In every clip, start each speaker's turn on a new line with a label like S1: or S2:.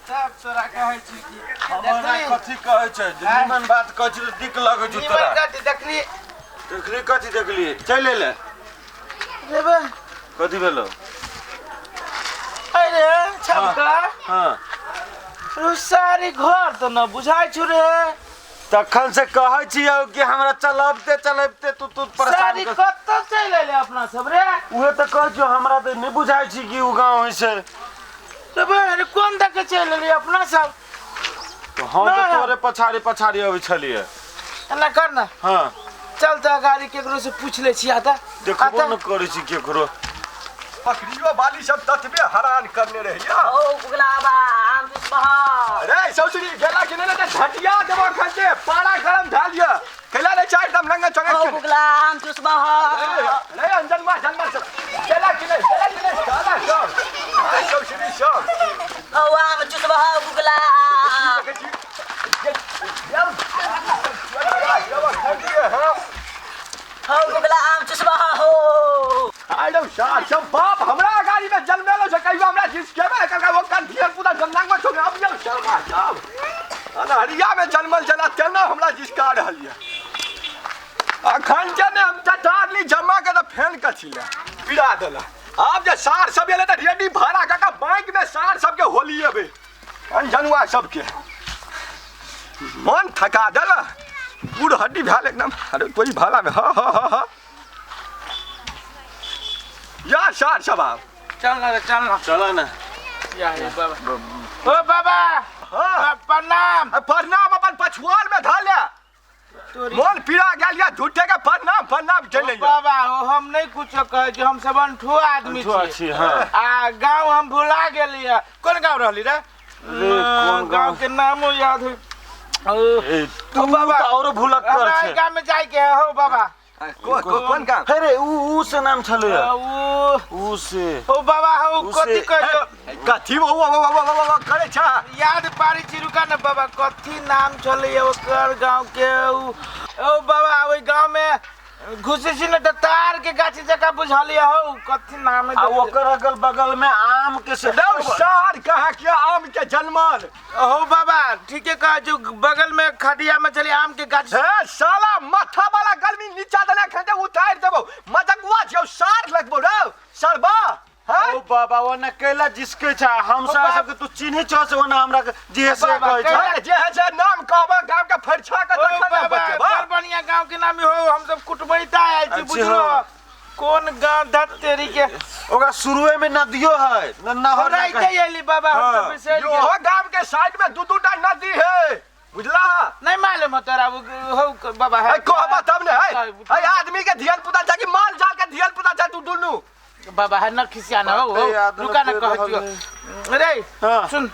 S1: सब तोरा कहै छी कि
S2: हमरा कथि कहै छै निमन बात कहै छी दिक लगै छै तोरा
S1: निमन कथि देखली
S2: कथि देखली चल ले
S1: लेबे
S2: कथि भेलो
S1: अरे छपका
S2: हां
S1: रुसारी घर त न बुझाइ छु रे
S2: तखन से कहै छी कि हमरा चलबते तू परेशान
S1: कर कत चल ले अपना सब रे
S2: उहे त कह जो हमरा त नहीं बुझाइ छी कि उ गांव है से
S1: तबे अरे कोन दके चल ले अपना सब
S2: तो हम तो तोरे पछाड़ी अबै छलिए
S1: एना कर ना
S2: हां
S1: चल त गाड़ी केकरो से पूछ ले छी आता
S2: देखबो न करै छी केकरो
S3: पकड़ियो वाली सब तत्वे हैरान करने रहिया
S4: ओ बुगलाबा आम बहा
S3: अरे सौसरी गेला कि नहीं झटिया देबो खंजे पारा गरम ढालिया खेला ले चार दम लंगा चंगे
S4: ओ बुगला आम चूस बहा
S3: अरे अंजन मा सब गेला कि नहीं साला सब अरे सौसरी सब
S4: ओ आम चूस बहा बुगला हो बुगला आम चूस बहा हो
S3: आइडम शार सब बाप हमरा गाड़ी में जन्मेलो से कहियो हमरा जिसके में करके वो कर दिया पूरा जन्नांग में छोड़ अब ये शर्मा साहब अनहरिया में जन्मल जना तेना हमरा जिसका रहलिया अखन जने हम चटारली जमा के त फेन कछिला पिड़ा देला अब जे सार सब एले त रेडी भाड़ा का बैंक में सार सब के होली अबे अनजनुआ सब के मन थका देला पूरा हड्डी भेल एकदम अरे कोई भाला में हा या सार सब आओ
S1: चल ना या बाबा ओ बाबा
S3: हां
S1: प्रणाम
S3: अपन पछुआर में धा ले मन पीड़ा गेल या झूठे के प्रणाम चले
S1: बाबा हम नहीं कुछ कहे कि हम सब अनठो आदमी छी
S2: हां
S1: आ गांव हम भुला गेलिए कोन गांव रहली रे
S2: कौन
S1: गांव के नामो याद है
S2: तू बाबा और भूलक कर छे
S1: गांव में जाय के हो बाबा
S3: कौन काम
S2: अरे ऊ से नाम छले ऊ से
S1: ओ बाबा हो कथि कहियो
S3: कथि वो करे छा
S1: याद पारी चिरुका न बाबा कथि नाम छले ओकर गांव के ओ बाबा ओइ गांव में घुसे छी न त तार के गाछी जका बुझलिए हो कथि नाम है
S2: आ ओकर अगल बगल में आम के से
S3: सार कहा के आम के जन्मल
S1: हो बाबा ठीके कह जो बगल में खटिया में चली आम के गाछ
S3: है साला माथा वाला गर्मी नीचा दले खंडे उतार देबो मजकुआ छौ सार लगबो रे सरबा
S2: ओ बाबा वो न केला जिसके छा हम सब के तू चिन्हे छ से ओना हमरा जे से कहै छ
S3: जे है से नाम कहबो गांव के फरछा के देखा
S1: बा बढ़िया गांव के नाम हो हम सब कुटबैता आइ छी बुझलो कौन गांव धत्तेरी के
S2: ओकरा शुरुए में नदियो है नहर
S1: रहते आइली बाबा हम सब बिसर
S3: यो हो गांव के साइड में दू टा नदी है बुझला
S1: नहीं मालूम है तोरा हो बाबा है
S3: कहबा तब ने है आदमी के ध्यान पुता जा कि माल जाल के ध्यान पुता जा तू दुनु
S1: बाबा है न खिसियाना हो रुका न कहतियो रे सुन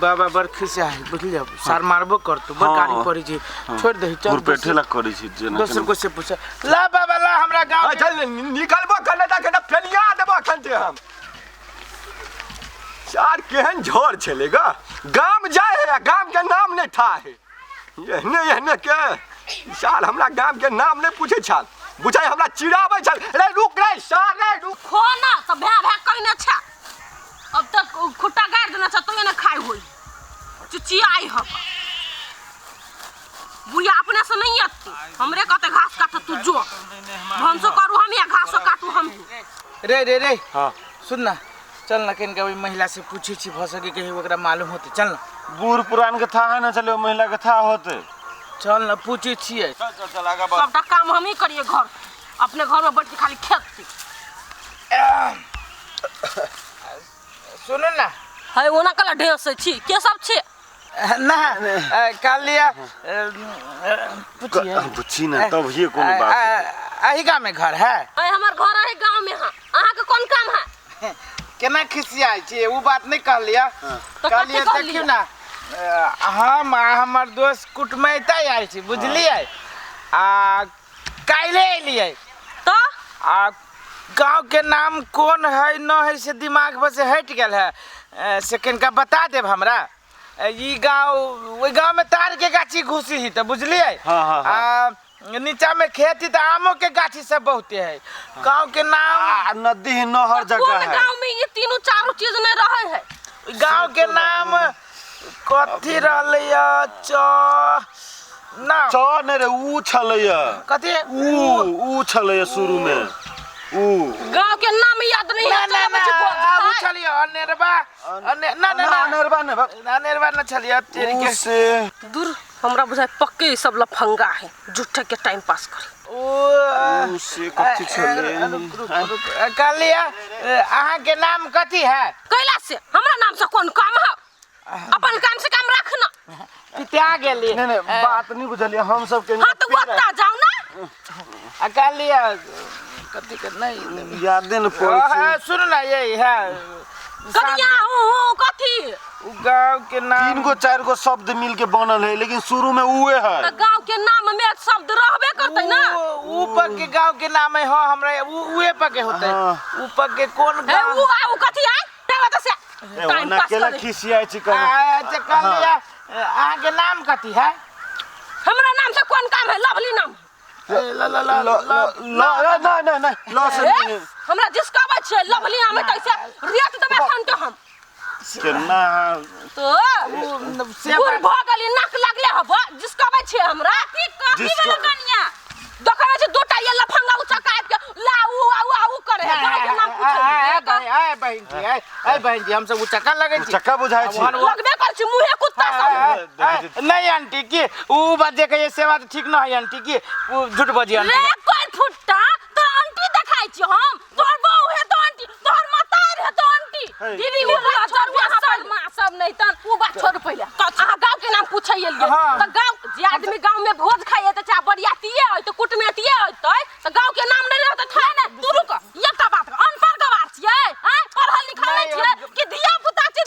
S1: बाबा बर खिसिया है बुझलियो सार मारबो कर तू बड़ गाड़ी पड़ी छी छोड़ दे चल
S2: बैठे ला करी छी
S1: दोसर को से पूछ ला बाबा ला हमरा गांव
S3: चल निकलबो कने ता के फेनिया देबो खंते हम यार केहन झोर छलेगा गांव जाए है गांव के नाम नहीं था है यहने के साल हमरा गांव के नाम नहीं पूछे छाल बुझाई हमरा चिड़ाबै छल रे रुक रे सार रे रुक
S4: खो ना सब भै कइने छ अब तक खुट्टा गाड़ देना छ तोने खाइ होई चुची आई ह बुढ़िया अपने से नहीं आती हमरे कहते घास काट तू जो भंसो करू हम या घासो काटू हम
S1: रे हां सुन ना चल ना किन के महिला से पूछी छी भ सके कहीं ओकरा मालूम होते चल ना
S2: बूढ़ पुरान के था है ना चले महिला के था होते
S1: चल ना पूछे छिए
S2: चल आगा बस
S4: सबटा काम हम ही करिए घर अपने घर में बैठ के खाली खेत
S1: सुन ना
S4: है ओना कला ढेस छी के सब छी
S1: ना कालिया
S2: पूछी ना तब ये कौन बात
S1: आही गांव में घर है
S4: हमर घर है गांव में हां अहाँ के कौन काम है
S1: केना खिसिया छी वो बात नहीं कह लिया कालिया देखियो ना हम हमर दोस्त कुटमैता आयल छी बुझलिए आ काइले एलिए
S4: तो
S1: आ गांव के नाम कौन है न है से दिमाग में से हट गेल है सेकंड का बता देब हमरा ई गांव ओई गांव में तार के गाछी घुसी ही त बुझलिए
S2: हां
S1: नीचा में खेती तो आमों के गाछी सब बहुते है। गांव के नाम
S2: नदी नहर जगह है।
S4: गांव में ये तीनों चारों चीज नहीं रहे है।
S1: गांव के नाम कथी रहले ना
S2: च ने रे ऊ छलैया
S1: कथी
S2: ऊ छलैया शुरू में ऊ
S4: गांव के नाम याद नहीं है।
S1: ना ऊ छलिया अनेरबा अनेरबा न छलिया तेरी के
S2: से
S4: दूर हमरा बुझाय पक्के सब लफंगा है झूठे के टाइम पास करे।
S1: ओ
S2: से कथी छले
S1: कहलिया अहाँ के नाम कथी है?
S4: कैलाश से हमरा नाम से कौन काम है? अपन काम से काम रखना।
S1: पिता गेली
S2: नहीं बात नहीं बुझलिए हम सब के।
S4: हां तो बता जाओ ना।
S1: कहलिया कथी के नहीं
S2: याद न पड़े।
S1: सुन ना यही है
S4: कनिया हूं कथी
S1: गांव के नाम
S2: 3 गो 4 गो शब्द मिल के बनल है लेकिन शुरू में उए है।
S4: तो गांव के नाम में शब्द रहबे करते ना।
S1: ऊपर के गांव के नाम है हां हमरा उए पर के होते ऊपर के कौन
S4: है
S1: गांव
S4: वो कथी है देवा तो से टाइम पास
S2: केला
S4: करे।
S2: खिसिया छी कर।
S1: अच्छा कहलिया अहाँ के नाम कथी है?
S4: हमरा नाम से कौन काम है? लवली नाम
S2: नहीं लॉस
S4: हमरा जिसका बात छे लवली नाम है कैसे रियत दबे खंत हम
S2: केना
S4: तो पूर भगली नाक लगले हब जिसका बात छे हमरा की कथी वाला कनिया देखै छै दूटा ये लफंगा उचकाय के लाऊ आऊ करे है गाय के नाम पूछे
S1: ए बहन जी हम सब उचका लगे छी
S2: चक्का बुझाय छी
S4: लगबे कर छी मुहे कुत्ता सब।
S1: नहीं आंटी की ऊ बात जे कहिए से बात ठीक न है आंटी की ऊ झूठ बजी आंटी
S4: रे कोई फुट्टा तो आंटी देखाई छी हम तोर बहू है तो आंटी तोर मातार है तो आंटी दीदी वो सब नहीं तन ऊ बात छोड़ पहिले आ गांव के नाम पूछैए लिए तो गांव जे आदमी गांव में भोज खाइए त चा बरियातिए होय तो कुटमेतिए होय तो गांव के नाम नहीं रहत थाय ना तू रुक एकटा बात अनपढ़ गवार छियै हैं पढ़ल लिखल नहीं छियै कि धिया पुता छै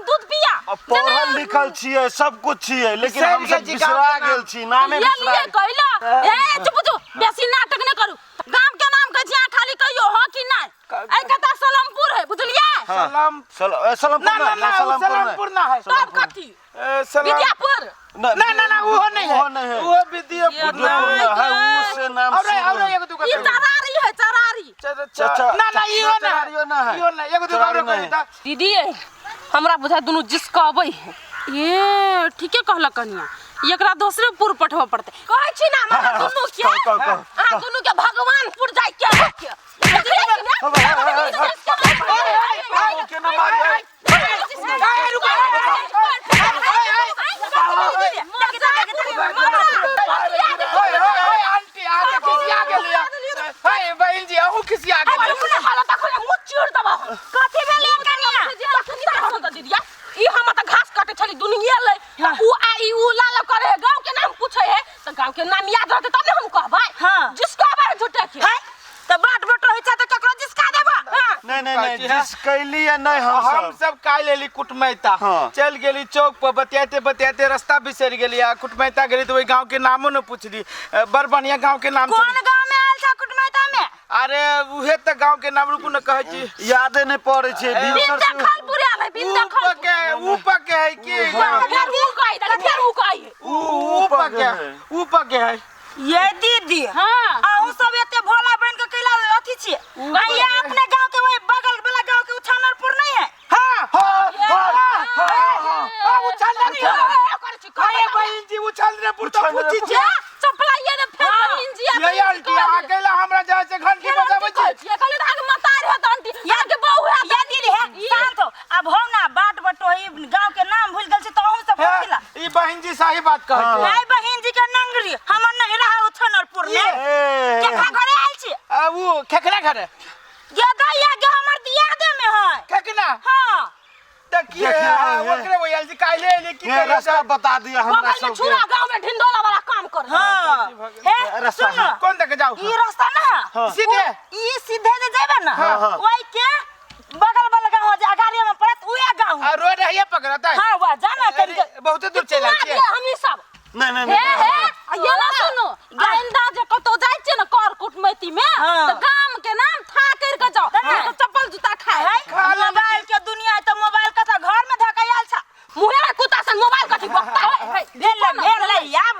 S4: दूध पिया
S2: पढ़ल लिखल छियै सब कुछ छियै लेकिन हम सब बिसरा गेल छी नामे बिसरा
S4: ये कहला ए चुप चुप बेसी नाटक न करू गांव के नाम कह छी खाली कहियो हो कि नहीं ए कता सलमपुर है बुझलिए
S1: सलामपुर ना है
S4: तब कथी विद्यापुर
S1: ना वो नहीं है वो विद्यापुर
S2: है उसे नाम
S1: और एगो दुकान
S4: ये चरारी है चरारी
S1: ना इहो ना एगो दुकान कहता
S4: दीदी हमरा बुझा दुनु जिसका अबै है ये ठीके कहला कनिया एकरा दूसरे पुर पठवा पड़ते कहै छी ना हमरा दुनु के हां दुनु के भगवानपुर जाय के
S2: के ना मारे
S1: आंटी आके खिसिया गेलिया हाय बहन जी आहू खिसिया गेलिया
S4: अपने हालत खोले मुंह चीर दबा कथि भेले कनिया दीदिया ई हम त घास काटे छली दुनिया ले ऊ आई ऊ लाल करे गांव के नाम पूछे है तो गांव के नाम याद रहते तब हम कहबै जिसका बारे झूठे के तो बाट बट होई छ त ककरो जिसका देबा
S2: नहीं जिस कैली है नहीं
S1: हम सब काई लेली कुटमैता चल गेली चौक पर बतियाते रास्ता बिसर गेली आ कुटमैता गेली तो ओई गांव के नामो न पूछली बड़ बढ़िया गांव के नाम
S4: कौन गांव में आयल छ कुटमैता में?
S1: अरे उहे त गांव के नाम रुकु न कहै छी
S2: याद नहीं पड़े छे
S4: बिंदा खालपुर आवे बिंदा खालपुर
S1: ऊपर के है कि ऊपर के है
S5: ये दीदी आहू सब एते भोला बन के कैला अथी छी भैया अपने गांव के वही बगल वाला गांव के उछानरपुर नहीं है
S1: बहन जी उछानरपुर तो पूछी छे
S4: चपलाइए ने फेर बहन जी
S1: ये आंटी अकेला हमरा जाय से घंटी बजाबै छै
S4: ये कहले धाग मतार है त आंटी या के बहू है
S5: ये दीदी है शांत हो अब हम ना बाट बटोही गांव के नाम भूल गेल छी तो आहू सब पूछला
S1: ई बहन जी सही बात कहै छै
S5: नहीं बहन जी के नंगरी हमर नहीं रहा उछानरपुर में केकरा घरे आइल छी
S1: वो खेखना घर
S5: ये दैया के हमर दियादे में है
S1: खेखना
S5: हां
S1: देखिए ओकरे वो आइल छी काइले एले की
S2: ये रास्ता बता दिया हमरा
S4: बगल में
S2: सब
S4: छुरा गांव में ढिंडोला वाला काम कर
S5: हां हे सुन
S1: कौन तक जाओ
S5: ई रास्ता ना
S1: सीधे
S5: ई सीधे जे जेबे ना ओई के बगल वाला गांव जे गाड़ी में पड़त उहे गांव
S1: रोड है ये पकड़ता है
S5: हां वा जाना कर
S1: बहुत दूर चला छी
S4: हम ही सब
S2: नहीं
S4: ये ना सुनो गांडा जे कतो जाय छै न कर कुटमैती में तो गाम के नाम था कर के जाओ तो चप्पल जूता खाए
S5: मोबाइल के दुनिया तो मोबाइल का तो घर में धकायल छ
S4: मुहे कुत्ता सन मोबाइल कथि बकता है
S5: भेल ले अब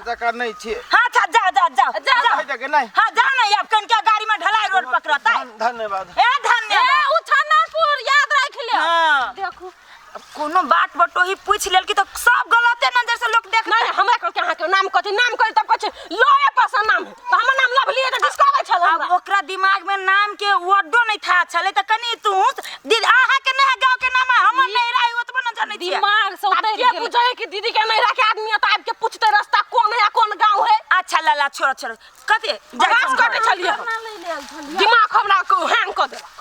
S1: जकर नहीं छी
S5: हां जा जाओ
S4: जा
S5: जाओ
S1: देखे नहीं
S5: हाँ जाओ ना अब कनका गाड़ी में ढलाई रोड पकड़ता है
S2: धन्यवाद
S5: ए धन्यवाद
S4: ए उछानरपुर याद रख ले
S5: हाँ।
S4: देखो
S5: अब कोनो बात बटोही पूछ लेल कि तो सब गलते नजर से लोग देख
S4: नहीं हमरा कहके अहाँ के नाम कथि नाम कहि तब कहै लोए पासा नाम है तो हमर नाम लभलिए त डिस्काबै छल
S5: अब ओकरा दिमाग में नाम के वर्डो नहीं था चले त कनी तू दीदी आहा के नहीं गांव के नाम हमर नहीं रही ओतबो न जाने छिए
S4: दिमाग से उतर के पूछे कि दीदी के नहीं रखे आदमी त आब के पूछते रास्ता कौन है कौन गांव है
S5: अच्छा लाला छोड़ छोड़ कते
S4: आवाज कटे छलिए दिमाग हमरा को हैंग कर देला